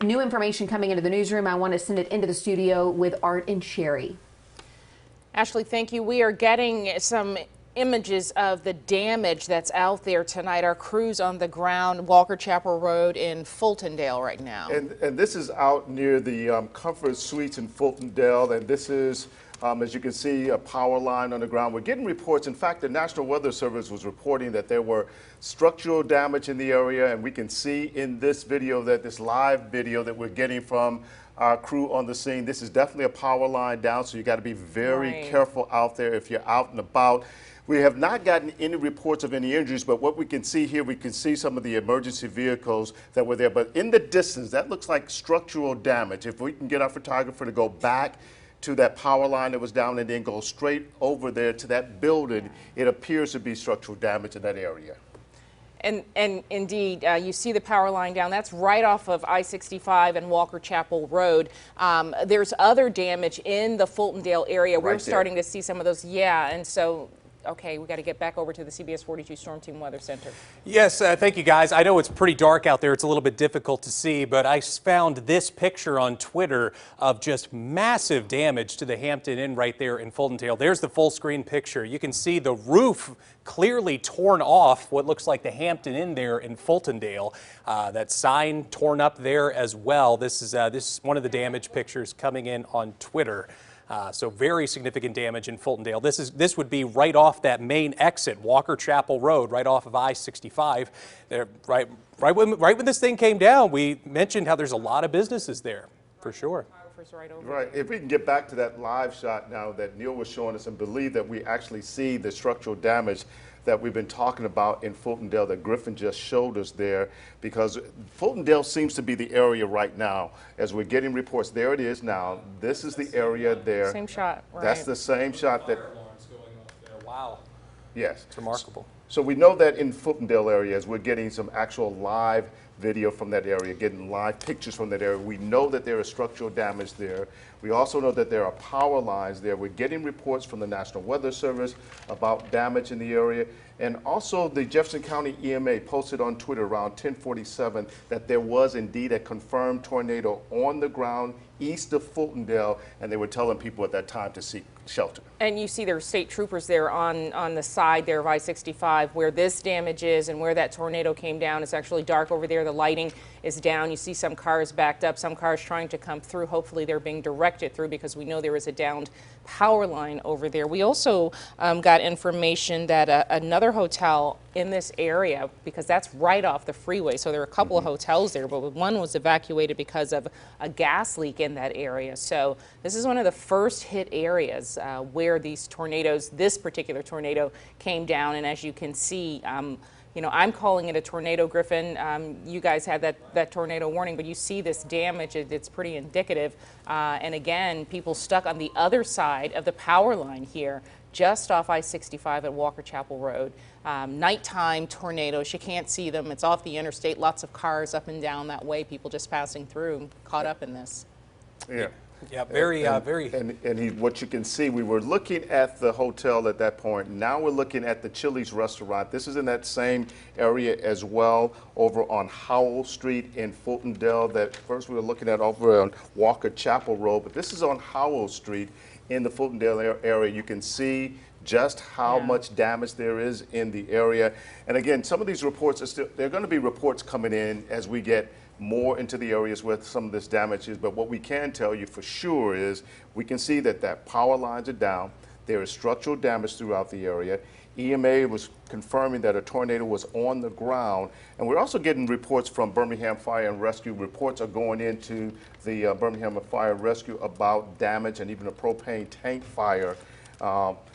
New information coming into the newsroom. I want to send it into the studio with Art and Sherry. Ashley, thank you. We are getting some images of the damage that's out there tonight. Our crew's on the ground, Walker Chapel Road in Fultondale right now. And this is out near the Comfort Suites in Fultondale, and this is, as you can see, a power line on the ground. We're getting reports. In fact, the National Weather Service was reporting that there were structural damage in the area, and we can see in this video, this live video that we're getting from our crew on the scene, this is definitely a power line down, so you got to be very careful out there if you're out and about. We have not gotten any reports of any injuries, but what we can see here, we can see some of the emergency vehicles that were there. But in the distance, that looks like structural damage. If we can get our photographer to go back to that power line that was down and then go straight over there to that building, it appears to be structural damage in that area. And indeed, you see the power line down. That's right off of I-65 and Walker Chapel Road. There's other damage in the Fultondale area. We're starting to see some of those. Yeah, and so, okay, we got to get back over to the CBS 42 Storm Team Weather Center. Yes, thank you, guys. I know it's pretty dark out there. It's a little bit difficult to see, but I found this picture on Twitter of just massive damage to the Hampton Inn right there in Fultondale. There's the full screen picture. You can see the roof clearly torn off what looks like the Hampton Inn there in Fultondale. That sign torn up there as well. This is one of the damage pictures coming in on Twitter. So very significant damage in Fultondale. This would be right off that main exit, Walker Chapel Road, right off of I-65. There, right when this thing came down, we mentioned how there's a lot of businesses there, for sure. Right. If we can get back to that live shot now that Neil was showing us and believe that we actually see the structural damage that we've been talking about in Fultondale that Griffin just showed us there, because Fultondale seems to be the area right now as we're getting reports. There it is now. This is the area there. Same shot, right. That's the same shot that. Wow. Yes. It's remarkable. So we know that in Fultondale area, as we're getting some actual live video from that area, getting live pictures from that area, we know that there is structural damage there. We also know that there are power lines there. We're getting reports from the National Weather Service about damage in the area. And also the Jefferson County EMA posted on Twitter around 10:47 that there was indeed a confirmed tornado on the ground east of Fultondale, and they were telling people at that time to seek shelter. And you see there are state troopers there on the side there of I-65 where this damage is and where that tornado came down. It's actually dark over there. The lighting is down. You see some cars backed up, some cars trying to come through. Hopefully they're being directed through because we know there is a downed power line over there. We also got information that another hotel in this area, because that's right off the freeway, so there are a couple of hotels there, but one was evacuated because of a gas leak in that area. So this is one of the first hit areas where these tornadoes, this particular tornado came down, and as you can see, you know, I'm calling it a tornado, Griffin. You guys had that tornado warning, but you see this damage. It's pretty indicative. And again, people stuck on the other side of the power line here, just off I-65 at Walker Chapel Road. Nighttime tornadoes, you can't see them. It's off the interstate, lots of cars up and down that way, people just passing through, caught up in this. Yeah. Yeah, very. What you can see, we were looking at the hotel at that point. Now we're looking at the Chili's restaurant. This is in that same area as well, over on Howell Street in Fultondale. That first we were looking at over on Walker Chapel Road, but this is on Howell Street in the Fultondale area. You can see just how much damage there is in the area. And again, some of these reports are still, there are going to be reports coming in as we get more into the areas where some of this damage is, but what we can tell you for sure is we can see that power lines are down. There is structural damage throughout the area. EMA was confirming that a tornado was on the ground, and we're also getting reports from Birmingham Fire and Rescue. Reports are going into the Birmingham Fire and Rescue about damage and even a propane tank fire.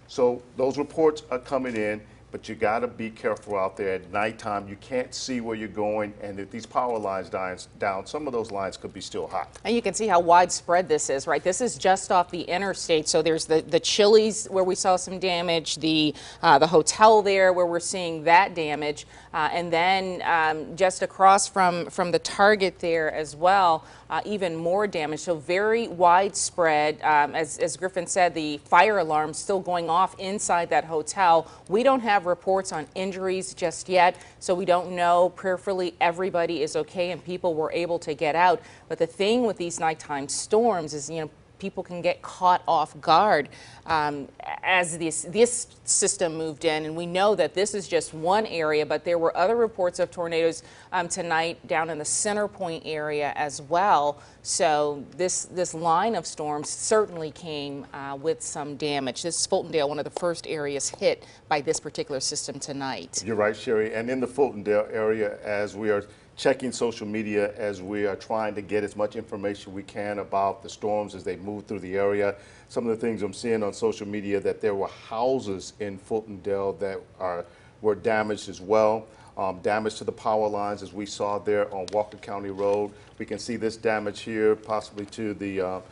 So those reports are coming in. But you got to be careful out there at nighttime. You can't see where you're going, and if these power lines down, some of those lines could be still hot. And you can see how widespread this is, right? This is just off the interstate. So there's the Chili's where we saw some damage, the hotel there where we're seeing that damage, and then just across from the Target there as well, even more damage. So very widespread. As Griffin said, the fire alarm still going off inside that hotel. We don't have have reports on injuries just yet, so we don't know. Prayerfully, everybody is okay and people were able to get out. But the thing with these nighttime storms is, people can get caught off guard as this system moved in. And we know that this is just one area, but there were other reports of tornadoes tonight down in the Center Point area as well. So this line of storms certainly came with some damage. This is Fultondale, one of the first areas hit by this particular system tonight. You're right, Sherry. And in the Fultondale area, as we are checking social media, as we are trying to get as much information we can about the storms as they move through the area. Some of the things I'm seeing on social media, that there were houses in Fultondale that were damaged as well. Damage to the power lines, as we saw there on Walker County Road. We can see this damage here, possibly to the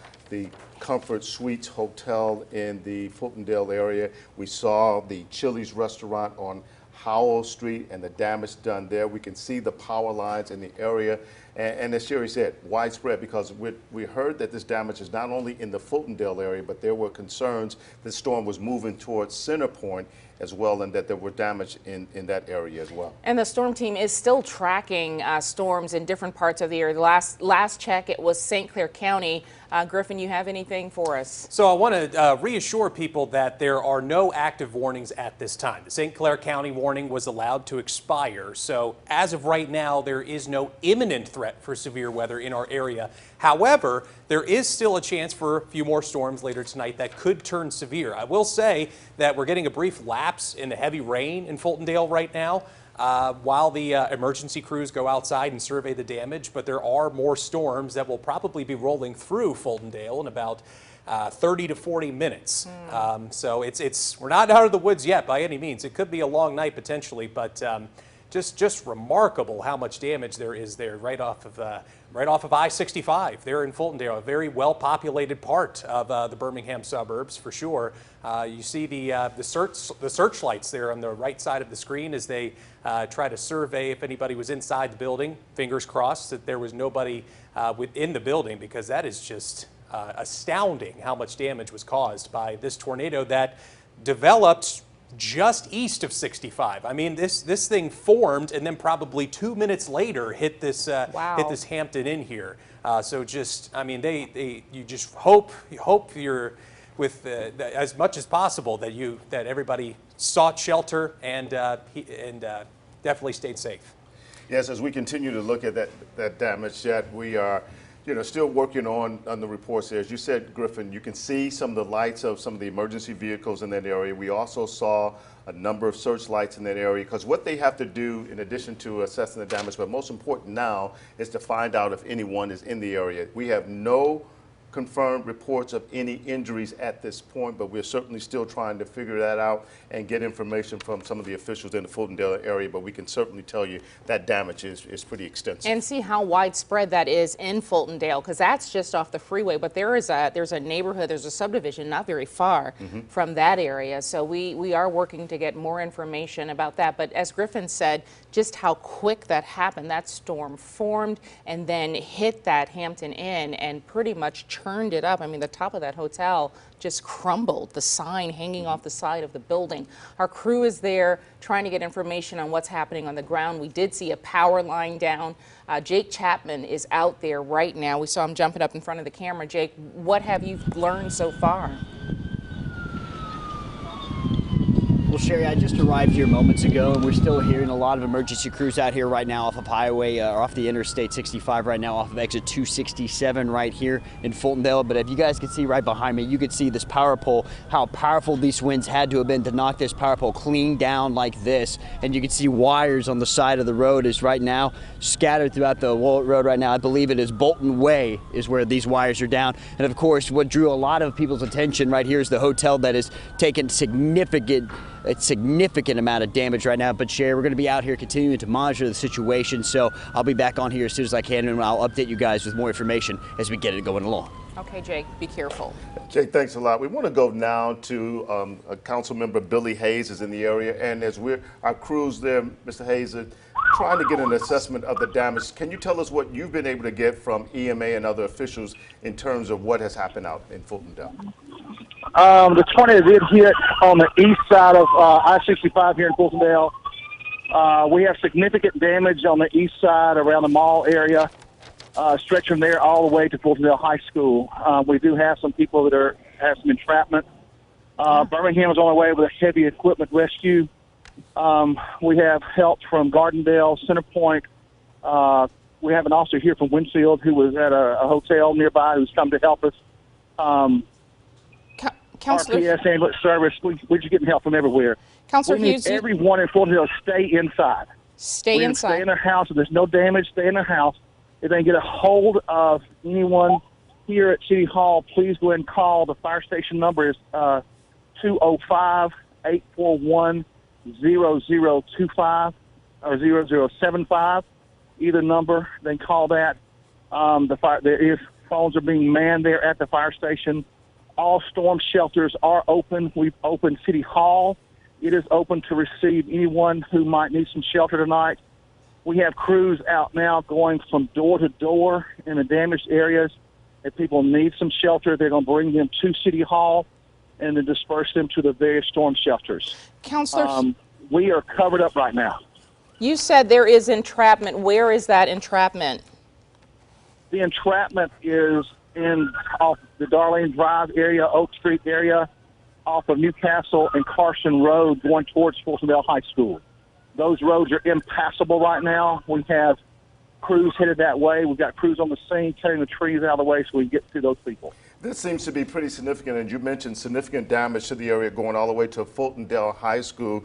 Comfort Suites Hotel in the Fultondale area. We saw the Chili's restaurant on Howell Street and the damage done there. We can see the power lines in the area. And as Sherry said, widespread, because we heard that this damage is not only in the Fultondale area, but there were concerns the storm was moving towards Center Point as well, and that there were damage in that area as well. And the storm team is still tracking storms in different parts of the area. The last check, it was St. Clair County. Griffin, you have anything for us? So I want to reassure people that there are no active warnings at this time. The St. Clair County warning was allowed to expire. So as of right now, there is no imminent threat for severe weather in our area. However, there is still a chance for a few more storms later tonight that could turn severe. I will say that we're getting a brief lapse in the heavy rain in Fultondale right now, while the emergency crews go outside and survey the damage, but there are more storms that will probably be rolling through Fultondale in about 30 to 40 minutes. So we're not out of the woods yet by any means. It could be a long night potentially, but just remarkable how much damage there is there right off of I-65 there in Fultondale, a very well-populated part of the Birmingham suburbs for sure. You see the searchlights there on the right side of the screen as they try to survey if anybody was inside the building. Fingers crossed that there was nobody within the building, because that is just astounding how much damage was caused by this tornado that developed just east of 65. I mean, this thing formed and then probably 2 minutes later hit this hit this Hampton Inn here. So just, I mean, you just hope you're with as much as possible that everybody sought shelter and definitely stayed safe. Yes, as we continue to look at that damage, yet we are still working on the reports there. As you said, Griffin, you can see some of the lights of some of the emergency vehicles in that area. We also saw a number of searchlights in that area, because what they have to do, in addition to assessing the damage, but most important now, is to find out if anyone is in the area. We have no confirmed reports of any injuries at this point, but we're certainly still trying to figure that out and get information from some of the officials in the Fultondale area. But we can certainly tell you that damage is pretty extensive. And see how widespread that is in Fultondale, because that's just off the freeway. But there's a neighborhood, there's a subdivision not very far from that area. So we are working to get more information about that. But as Griffin said, just how quick that happened. That storm formed and then hit that Hampton Inn and pretty much churned it up. I mean, the top of that hotel just crumbled, the sign hanging off the side of the building. Our crew is there trying to get information on what's happening on the ground. We did see a power line down. Jake Chapman is out there right now. We saw him jumping up in front of the camera. Jake, what have you learned so far? Well, Sherry, I just arrived here moments ago, and we're still hearing a lot of emergency crews out here right now off of Highway, or off the Interstate 65 right now, off of exit 267 right here in Fultondale. But if you guys can see right behind me, you can see this power pole, how powerful these winds had to have been to knock this power pole clean down like this. And you can see wires on the side of the road is right now scattered throughout the road right now. I believe it is Bolton Way is where these wires are down. And of course, what drew a lot of people's attention right here is the hotel that has taken significant amount of damage right now. But Sherry, we're going to be out here continuing to monitor the situation, so I'll be back on here as soon as I can, and I'll update you guys with more information as we get it going along. Okay, Jake, be careful. Jake, thanks a lot. We want to go now to a council member, Billy Hayes, is in the area, and as our crews there, Mr. Hayes, are trying to get an assessment of the damage. Can you tell us what you've been able to get from EMA and other officials in terms of what has happened out in Fultondale? The tornado did hit on the east side of I-65 here in Fultondale. We have significant damage on the east side around the mall area, stretching from there all the way to Fultondale High School. We do have some people that have some entrapment. Birmingham is on the way with a heavy equipment rescue. We have help from Gardendale, Centerpoint. We have an officer here from Winfield who was at a hotel nearby who's come to help us. Counselor, RPS ambulance service. We're just getting help from everywhere. Counselor we need Hughes, everyone in Fultondale to stay inside. stay inside. Stay in their house. If there's no damage, stay in their house. If they can get a hold of anyone here at City Hall, please go ahead and call. The fire station number is 205-841-0025 or 0075. Either number, then call that. Phones are being manned there at the fire station. All storm shelters are open. We've opened City Hall. It is open to receive anyone who might need some shelter tonight. We have crews out now going from door to door in the damaged areas. If people need some shelter, they're going to bring them to City Hall and then disperse them to the various storm shelters. Counselor, we are covered up right now. you said there is entrapment. Where is that entrapment? The entrapment is off the Darlene Drive area, Oak Street area, off of Newcastle and Carson Road going towards Fultondale High School. Those roads are impassable right now. We have crews headed that way. We've got crews on the scene cutting the trees out of the way so we can get to those people. This seems to be pretty significant, and you mentioned significant damage to the area going all the way to Fultondale High School.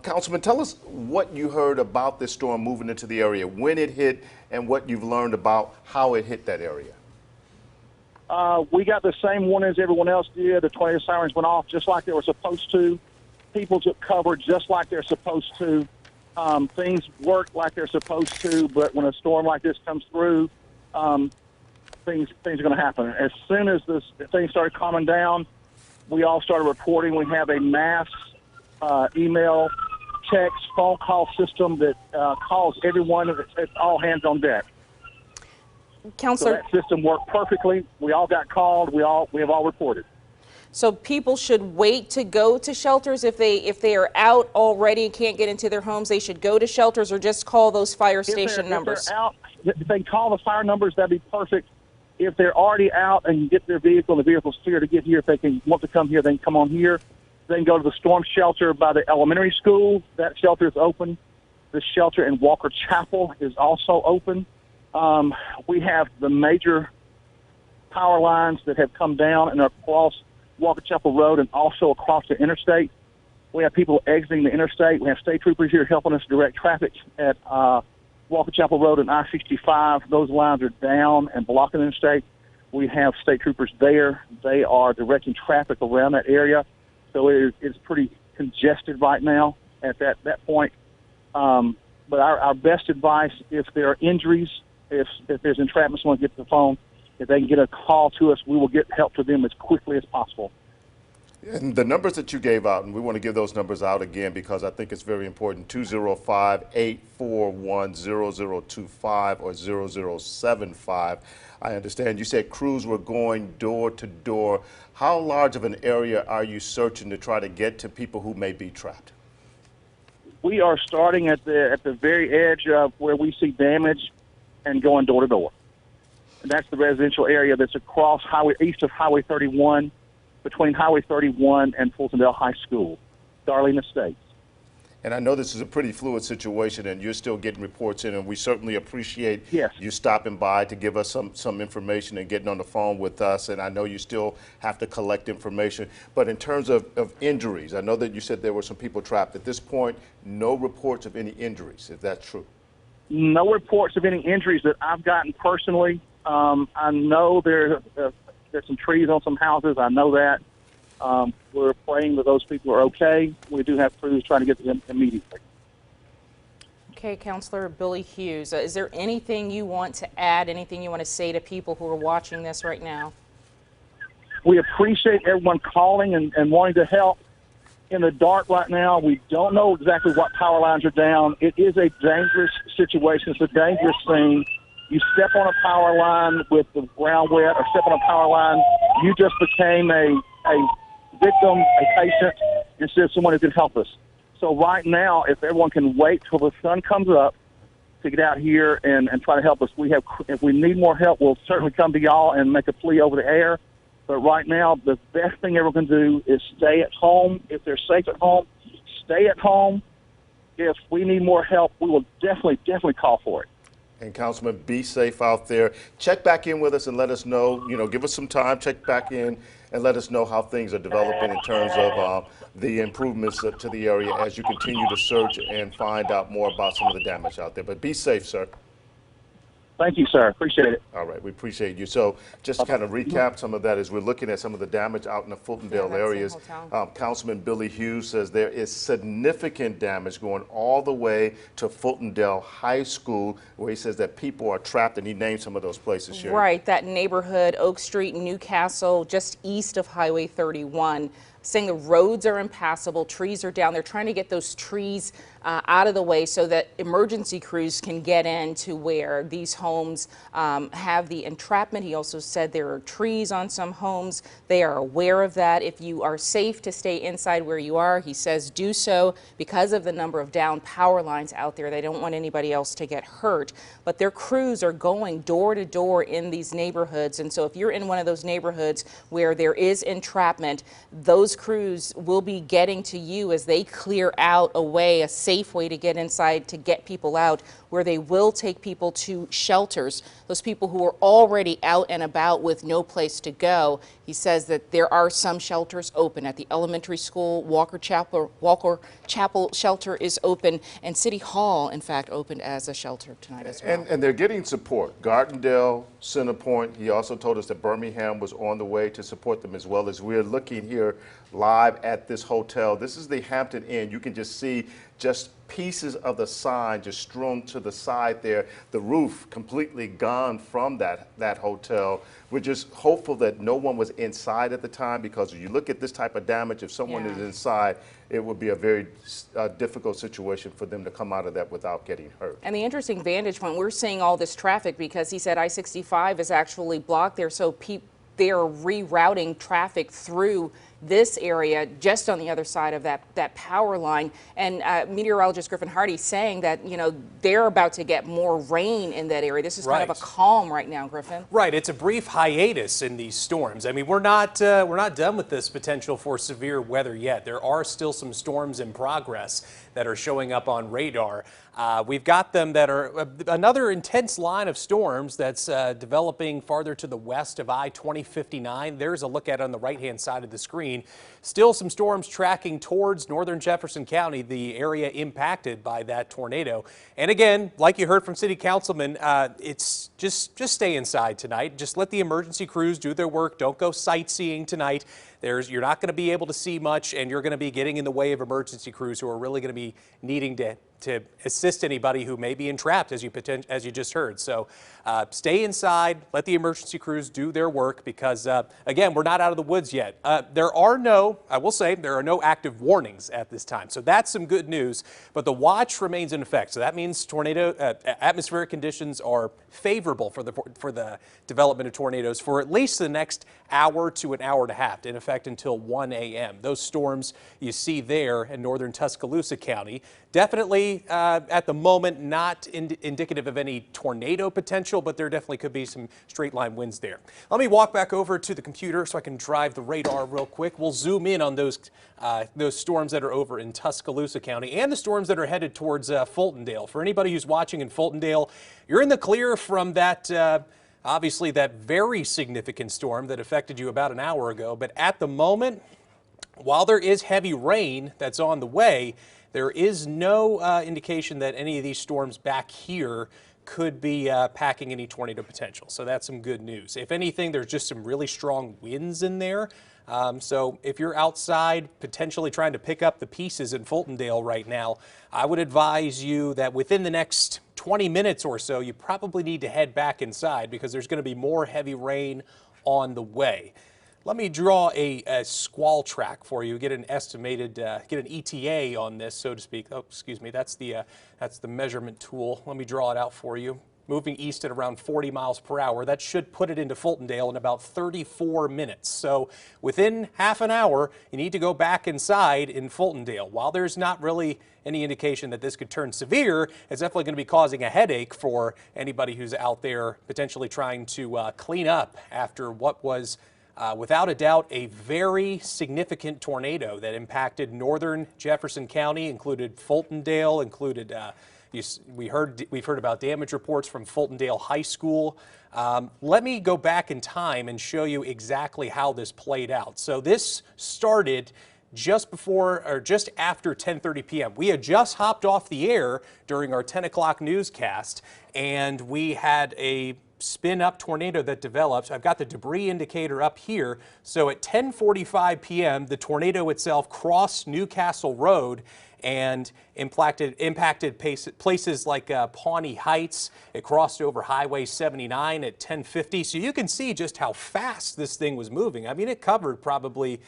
Councilman, tell us what you heard about this storm moving into the area, when it hit, and what you've learned about how it hit that area. We got the same warning as everyone else did. The tornado sirens went off just like they were supposed to. People took cover just like they're supposed to. Things work like they're supposed to, but when a storm like this comes through, things are going to happen. As soon as things started calming down, we all started reporting. We have a mass email, text, phone call system that calls everyone. It's all hands on deck. Counselor, So that system worked perfectly. We all got called. We have all reported. so people should wait to go to shelters if they are out already and can't get into their homes. They should go to shelters or just call those fire station numbers. If they're out, if they call the fire numbers, that'd be perfect. If they're already out and get their vehicle, and the vehicle's clear to get here, if they want to come here, they can come on here. Then go to the storm shelter by the elementary school. That shelter is open. The shelter in Walker Chapel is also open. We have the major power lines that have come down and are across Walker Chapel Road and also across the interstate. We have people exiting the interstate. We have state troopers here helping us direct traffic at Walker Chapel Road and I-65. Those lines are down and blocking the interstate. We have state troopers there. They are directing traffic around that area. So it's pretty congested right now at that point. But our best advice, if there are injuries, if there's entrapment, someone gets the phone, if they can get a call to us, we will get help to them as quickly as possible. And the numbers that you gave out, and we want to give those numbers out again because I think it's very important, 205-841-0025 or 0075. I understand you said crews were going door to door. How large of an area are you searching to try to get to people who may be trapped? We are starting at the very edge of where we see damage and going door to door. And that's the residential area that's across east of Highway 31, between Highway 31 and Fultondale High School, Darlene Estates. And I know this is a pretty fluid situation, and you're still getting reports in, and we certainly appreciate Yes. you stopping by to give us some information and getting on the phone with us. And I know you still have to collect information. But in terms of injuries, I know that you said there were some people trapped. At this point, no reports of any injuries, if that's true. No reports of any injuries that I've gotten personally. I know there's some trees on some houses. I know that. We're praying that those people are okay. We do have crews trying to get to them immediately. Okay, Counselor Billy Hughes, is there anything you want to add, anything you want to say to people who are watching this right now? We appreciate everyone calling and wanting to help. In the dark right now, we don't know exactly what power lines are down. It is a dangerous situation. It's a dangerous thing. You step on a power line with the ground wet or step on a power line, you just became a victim, a patient, instead of someone who can help us. So right now, if everyone can wait till the sun comes up to get out here and try to help us, if we need more help, we'll certainly come to y'all and make a plea over the air. But right now, the best thing everyone can do is stay at home. If they're safe at home, stay at home. If we need more help, we will definitely call for it. And Councilman, be safe out there. Check back in with us and let us know, give us some time, check back in and let us know how things are developing in terms of the improvements to the area as you continue to search and find out more about some of the damage out there. But be safe, sir. Thank you, sir. Appreciate it. All right, we appreciate you. So just to kind of recap some of that as we're looking at some of the damage out in the Fultondale areas, Councilman Billy Hughes says there is significant damage going all the way to Fultondale High School, where he says that people are trapped, and he named some of those places here. Right, that neighborhood, Oak Street, Newcastle, just east of Highway 31. Saying the roads are impassable, trees are down. They're trying to get those trees out of the way so that emergency crews can get in to where these homes have the entrapment. He also said there are trees on some homes. They are aware of that. If you are safe to stay inside where you are, he says do so because of the number of down power lines out there. They don't want anybody else to get hurt. But their crews are going door to door in these neighborhoods. And so if you're in one of those neighborhoods where there is entrapment, those crews will be getting to you as they clear out a way, a safe way to get inside, to get people out, where they will take people to shelters, those people who are already out and about with no place to go. He says that there are some shelters open at the elementary school. Walker Chapel shelter is open, and City Hall, in fact, opened as a shelter tonight as well. And they're getting support. Gardendale, Centerpoint, he also told us that Birmingham was on the way to support them as well. As we're looking here live at this hotel, this is the Hampton Inn. You can just see just pieces of the sign just strewn to the side there. The roof completely gone from that hotel. We're just hopeful that no one was inside at the time, because if you look at this type of damage, if someone is inside, it would be a very difficult situation for them to come out of that without getting hurt. And the interesting vantage point, we're seeing all this traffic because he said I-65 is actually blocked there, so they're rerouting traffic through this area just on the other side of that power line. And meteorologist Griffin Hardy saying that, they're about to get more rain in that area. This is kind of a calm right now, Griffin. Right, it's a brief hiatus in these storms. I mean, we're not done with this potential for severe weather yet. There are still some storms in progress that are showing up on radar. We've got them that are another intense line of storms that's developing farther to the west of I-2059. There's a look at it on the right-hand side of the screen. Still some storms tracking towards northern Jefferson County, the area impacted by that tornado. And again, like you heard from City Councilman, it's just stay inside tonight. Just let the emergency crews do their work. Don't go sightseeing tonight. You're not going to be able to see much, and you're going to be getting in the way of emergency crews who are really going to be needing to assist anybody who may be entrapped, as you just heard. So stay inside, let the emergency crews do their work, because again, we're not out of the woods yet. I will say, there are no active warnings at this time. So that's some good news, but the watch remains in effect. So that means atmospheric conditions are favorable for the development of tornadoes for at least the next hour to an hour and a half, in effect until 1 a.m. Those storms you see there in northern Tuscaloosa County, definitely at the moment not indicative of any tornado potential, but there definitely could be some straight line winds there. Let me walk back over to the computer so I can drive the radar real quick. We'll zoom in on those storms that are over in Tuscaloosa County and the storms that are headed towards Fultondale. For anybody who's watching in Fultondale, you're in the clear from that obviously that very significant storm that affected you about an hour ago. But at the moment, while there is heavy rain that's on the way, there is no indication that any of these storms back here could be packing any tornado potential. So that's some good news. If anything, there's just some really strong winds in there. So if you're outside potentially trying to pick up the pieces in Fultondale right now, I would advise you that within the next 20 minutes or so, you probably need to head back inside, because there's going to be more heavy rain on the way. Let me draw a squall track for you, get an estimated, get an ETA on this, so to speak. Oh, excuse me, that's the measurement tool. Let me draw it out for you. moving east at around 40 miles per hour. That should put it into Fultondale in about 34 minutes. So within half an hour, you need to go back inside in Fultondale. While there's not really any indication that this could turn severe, it's definitely going to be causing a headache for anybody who's out there potentially trying to clean up after what was without a doubt a very significant tornado that impacted northern Jefferson County, included Fultondale, included we've heard about damage reports from Fultondale High School. Let me go back in time and show you exactly how this played out. So this started just before or just after 10:30 p.m. We had just hopped off the air during our 10 o'clock newscast, and we had a spin-up tornado that developed. I've got the debris indicator up here. So at 10:45 p.m., the tornado itself crossed Newcastle Road and impacted places like Pawnee Heights. It crossed over Highway 79 at 10:50. So you can see just how fast this thing was moving. I mean, it covered probably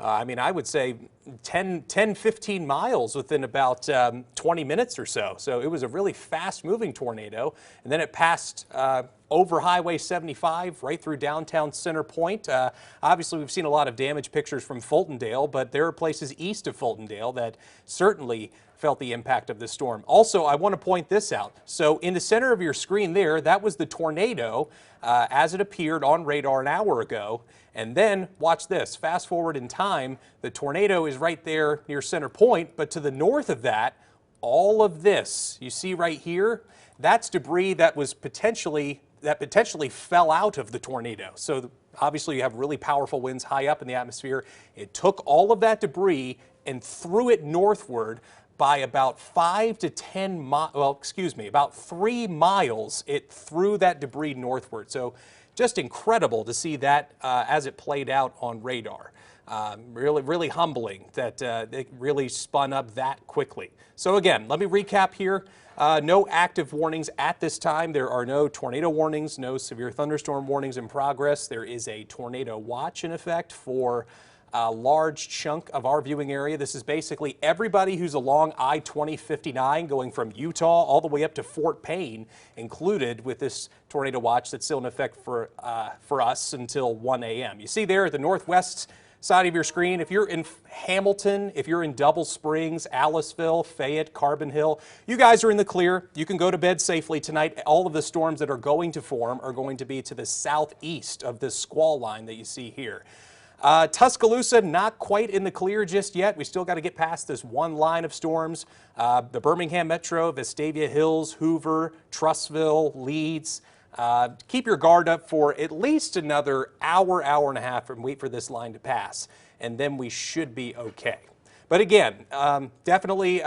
I would say 10, 15 miles within about 20 minutes or so. So it was a really fast moving tornado. And then it passed over Highway 75 right through downtown Center Point. Obviously, we've seen a lot of damage pictures from Fultondale, but there are places east of Fultondale that certainly felt the impact of this storm. Also, I want to point this out. So in the center of your screen there, that was the tornado as it appeared on radar an hour ago. And then watch this, fast forward in time, the tornado is right there near Center Point, but to the north of that, all of this you see right here, that's debris that was potentially fell out of the tornado. So obviously you have really powerful winds high up in the atmosphere. It took all of that debris and threw it northward by about 5 to 10 miles, well, excuse me, about 3 miles, it threw that debris northward. So just incredible to see that as it played out on radar. Really humbling that it really spun up that quickly. So again, let me recap here. No active warnings at this time. There are no tornado warnings, no severe thunderstorm warnings in progress. There is a tornado watch in effect for a large chunk of our viewing area. This is basically everybody who's along I-2059 going from Utah all the way up to Fort Payne included with this tornado watch that's still in effect for us until 1 a.m. You see there at the northwest side of your screen, if you're in Hamilton, if you're in Double Springs, Aliceville, Fayette, Carbon Hill, you guys are in the clear. You can go to bed safely tonight. All of the storms that are going to form are going to be to the southeast of this squall line that you see here. Tuscaloosa, not quite in the clear just yet. We still got to get past this one line of storms. The Birmingham Metro, Vestavia Hills, Hoover, Trussville, Leeds. Keep your guard up for at least another hour and a half and wait for this line to pass. And then we should be okay. But again, definitely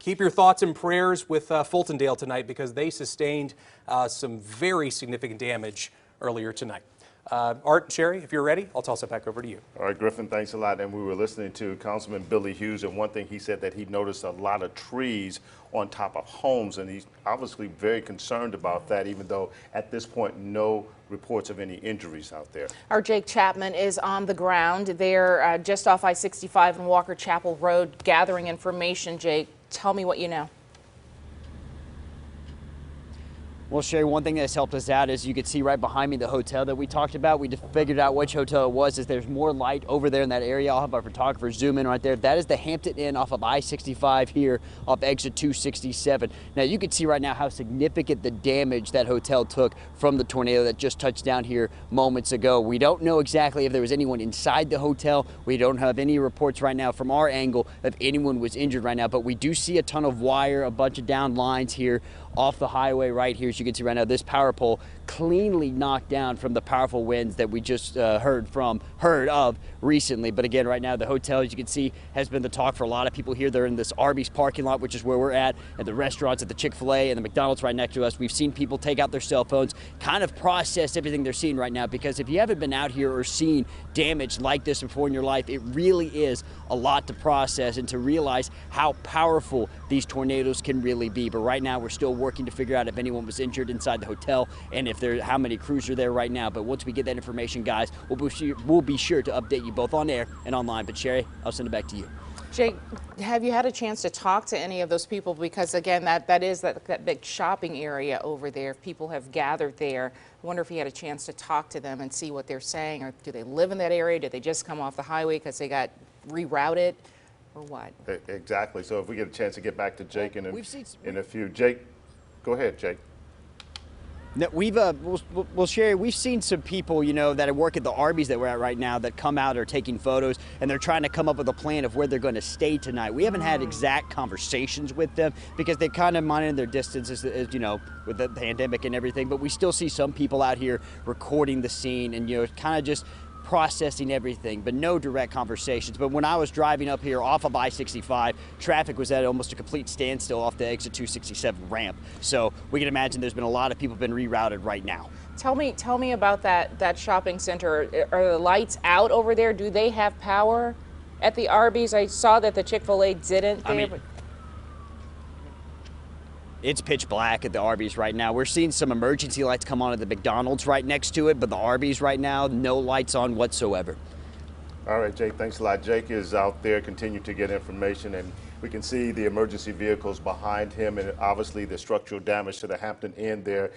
keep your thoughts and prayers with Fultondale tonight because they sustained some very significant damage earlier tonight. Art and Sherry, if you're ready, I'll toss it back over to you. All right, Griffin, thanks a lot. And we were listening to Councilman Billy Hughes, and one thing he said that he noticed a lot of trees on top of homes, and he's obviously very concerned about that, even though at this point no reports of any injuries out there. Our Jake Chapman is on the ground. They're just off I-65 and Walker Chapel Road gathering information. Jake, tell me what you know. Well, Sherry, one thing that's helped us out is you can see right behind me the hotel that we talked about. We figured out which hotel it was as there's more light over there in that area. I'll have our photographer zoom in right there. That is the Hampton Inn off of I-65 here off exit 267. Now, you can see right now how significant the damage that hotel took from the tornado that just touched down here moments ago. We don't know exactly if there was anyone inside the hotel. We don't have any reports right now from our angle if anyone was injured right now, but we do see a ton of wire, a bunch of down lines here off the highway right here. As you can see right now, this power pole cleanly knocked down from the powerful winds that we just heard of recently. But again, right now the hotel, as you can see, has been the talk for a lot of people here. They're in this Arby's parking lot, which is where we're at, and the restaurants at the Chick-fil-A and the McDonald's right next to us. We've seen people take out their cell phones, kind of process everything they're seeing right now, because if you haven't been out here or seen damage like this before in your life, it really is a lot to process and to realize how powerful these tornadoes can really be. But right now we're still working to figure out if anyone was injured inside the hotel and if how many crews are there right now. But once we get that information, guys, we'll be sure to update you both on air and online. But Sherry, I'll send it back to you. Jake, have you had a chance to talk to any of those people? Because again, that is that big shopping area over there. People have gathered there. I wonder if you had a chance to talk to them and see what they're saying, or do they live in that area? Did they just come off the highway because they got rerouted, or what? Exactly. So if we get a chance to get back to Jake in We've seen a few. Jake, go ahead, Jake. No, well, Sherry, we've seen some people, that work at the Arby's that we're at right now that come out or taking photos, and they're trying to come up with a plan of where they're going to stay tonight. We haven't had exact conversations with them because they kind of minded their distance, as with the pandemic and everything. But we still see some people out here recording the scene and kind of just processing everything, but no direct conversations. But when I was driving up here off of I-65, traffic was at almost a complete standstill off the exit 267 ramp. So we can imagine there's been a lot of people been rerouted right now. Tell me about that shopping center. Are the lights out over there? Do they have power at the Arby's? I saw that the Chick-fil-A didn't. It's pitch black at the Arby's right now. We're seeing some emergency lights come on at the McDonald's right next to it, but the Arby's right now, no lights on whatsoever. All right, Jake, thanks a lot. Jake is out there, continue to get information, and we can see the emergency vehicles behind him and obviously the structural damage to the Hampton Inn there.